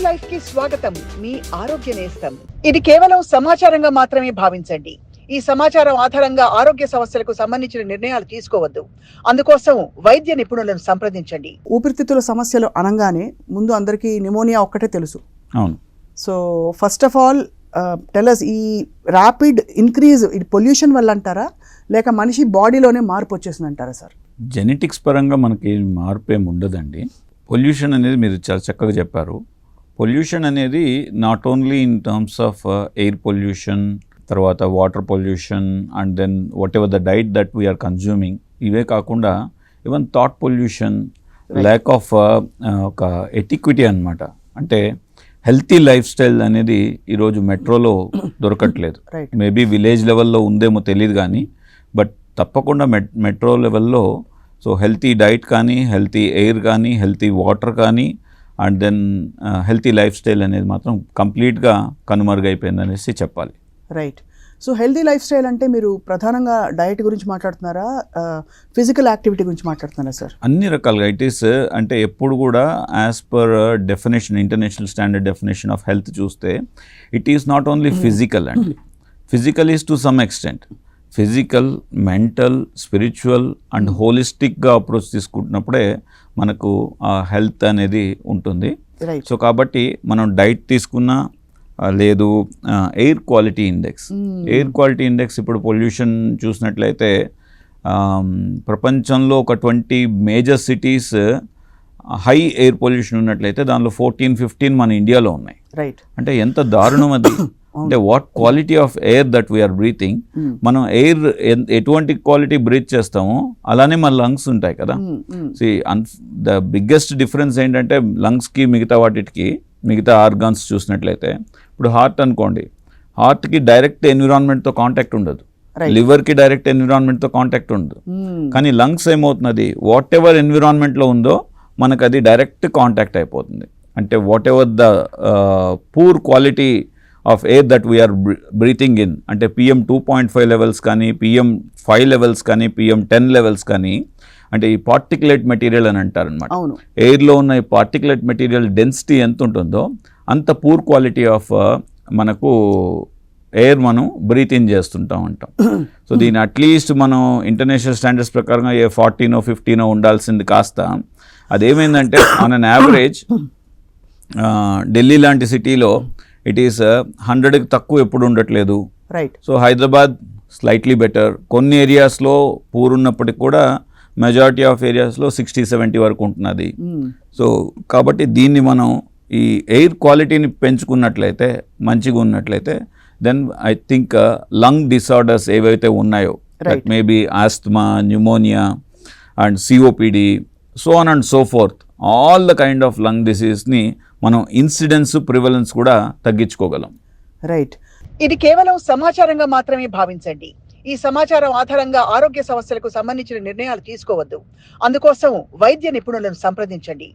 Life కి స్వాగతం. మీ ఆరోగ్య నేస్తం. ఇది కేవలం సమాచారంగా మాత్రమే భావించండి. ఈ సమాచారం ఆధారంగా ఆరోగ్య సమస్యలకు సంబంధించిన నిర్ణయాలు తీసుకోవద్దు. అందుకోసం వైద్య నిపుణులను సంప్రదించండి. ఊపిరితిత్తుల సమస్యలు అనగానే ముందు అందరికీ న్యూమోనియా ఒక్కటే తెలుసు. అవును. So first of all tell us, ఈ ర్యాపిడ్ ఇంక్రీజ్ ఇది పొల్యూషన్ వల్ల అంటారా, లేక మనిషి బాడీలోనే మార్పు వచ్చేసింది అంటారా సార్? జెనెటిక్స్ పరంగా మనకి మార్పు ఏమి ఉండదండి. పొల్యూషన్ అనేది మీరు చాలా చక్కగా చెప్పారు. పొల్యూషన్ అనేది not only in terms of air pollution, తర్వాత water pollution, and then whatever the diet that we are consuming, ఇవే కాకుండా even thought pollution, lack of ఒక ఎటిక్విటీ అనమాట. అంటే హెల్తీ లైఫ్ స్టైల్ అనేది ఈరోజు మెట్రోలో దొరకట్లేదు. మేబీ విలేజ్ లెవెల్లో ఉందేమో తెలియదు కానీ, బట్ తప్పకుండా మెట్రో లెవెల్లో సో హెల్తీ డైట్ కానీ, హెల్తీ ఎయిర్ కానీ, హెల్తీ వాటర్ కానీ, and then healthy lifestyle అనేది మాత్రం కంప్లీట్గా కనుమరుగైపోయింది అనేసి చెప్పాలి. Right. So healthy lifestyle అంటే మీరు ప్రధానంగా డైట్ గురించి మాట్లాడుతున్నారా, ఫిజికల్ యాక్టివిటీ గురించి మాట్లాడుతున్నారా సార్? అన్ని రకాలుగా ఇట్ ఈస్, అంటే ఎప్పుడు కూడా as per definition, international standard definition of health చూస్తే it is not only physical అండి. Physical is to some extent. Physical, mental, spiritual and హోలిస్టిక్గా అప్రోచ్ తీసుకుంటున్నప్పుడే మనకు హెల్త్ అనేది ఉంటుంది. సో కాబట్టి మనం డైట్ తీసుకున్నా లేదు, air quality index, air quality index ఇప్పుడు పొల్యూషన్ చూసినట్లయితే ప్రపంచంలో ఒక 20 major cities high air pollution ఉన్నట్లయితే దానిలో 14-15 మన ఇండియాలో ఉన్నాయి. రైట్. అంటే ఎంత దారుణం అది. అంటే what quality of air that we are breathing. మనం ఎయిర్ ఎటువంటి క్వాలిటీ బ్రీత్ చేస్తామో అలానే మన లంగ్స్ ఉంటాయి కదా. ద బిగ్గెస్ట్ డిఫరెన్స్ ఏంటంటే లంగ్స్కి మిగతా వాటికి, మిగతా ఆర్గాన్స్ చూసినట్లయితే, ఇప్పుడు హార్ట్ అనుకోండి, హార్ట్కి డైరెక్ట్ ఎన్విరాన్మెంట్తో కాంటాక్ట్ ఉండదు, లివర్కి డైరెక్ట్ ఎన్విరాన్మెంట్తో కాంటాక్ట్ ఉండదు. కానీ లంగ్స్ ఏమవుతున్నది, వాట్ ఎవర్ ఎన్విరాన్మెంట్లో ఉందో మనకు అది డైరెక్ట్ కాంటాక్ట్ అయిపోతుంది. అంటే whatever the poor quality of air that we are breathing in, అంటే PM 2.5 లెవెల్స్ కానీ, PM 5 లెవెల్స్ కానీ, PM 10 లెవెల్స్ కానీ, అంటే ఈ పార్టికులేట్ మెటీరియల్ అని అంటారనమాట. ఎయిర్లో ఉన్న ఈ పార్టికులేట్ మెటీరియల్ డెన్సిటీ ఎంత ఉంటుందో అంత పూర్ క్వాలిటీ ఆఫ్ మనకు ఎయిర్ మనం బ్రీత్ ఇన్ చేస్తుంటాం అంటాం. సో దీని అట్లీస్ట్ మనం ఇంటర్నేషనల్ స్టాండర్డ్స్ ప్రకారంగా 14 or 15 ఉండాల్సింది కాస్త అదేమైందంటే ఆన్ అన్ యావరేజ్ ఢిల్లీ లాంటి సిటీలో ఇట్ ఈస్ 100కి తక్కువ ఎప్పుడు ఉండట్లేదు. Right. So Hyderabad slightly better. కొన్ని ఏరియాస్లో పూర్ ఉన్నప్పటికి కూడా మెజారిటీ ఆఫ్ ఏరియాస్లో 60-70 వరకు ఉంటున్నది. సో కాబట్టి దీన్ని మనం ఈ ఎయిర్ క్వాలిటీని పెంచుకున్నట్లయితే, మంచిగా ఉన్నట్లయితే, then I think lung disorders ఏవైతే ఉన్నాయో, that maybe asthma, pneumonia and COPD, so on and so forth, all the kind of lung డిసీజ్ని మనం ఇన్సిడెన్స్, ప్రివలెన్స్ కూడా తగ్గించుకోగలం. రైట్. ఇది కేవలం సమాచారంగా మాత్రమే భావించండి. ఈ సమాచారం ఆధారంగా ఆరోగ్య సమస్యలకు సంబంధించిన నిర్ణయాలు తీసుకోవద్దు. అందుకోసం వైద్య నిపుణులను సంప్రదించండి.